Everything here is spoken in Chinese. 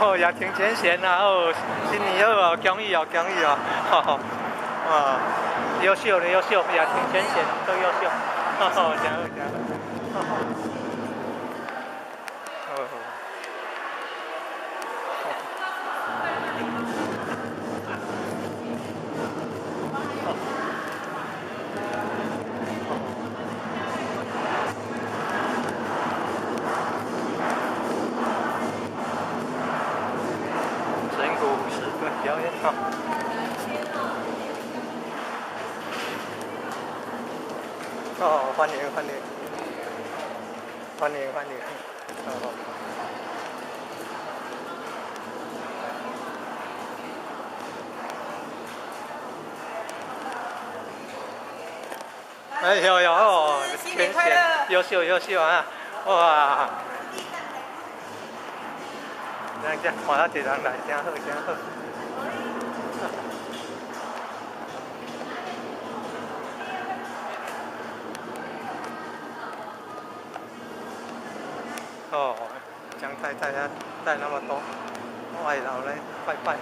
哦，也挺前线啊！哦，新年好哦，恭喜哦，恭喜哦！哦，啊，优秀的优秀，也挺前线，都优秀。哦，真好真好。哦。神谷武士对表演好。哦，欢迎欢迎欢迎欢迎。哦。哎有有哦，前线优秀优秀啊！哇，人家看到一人来，真好真好。哦，江太太啊，带那么多外劳来拜拜。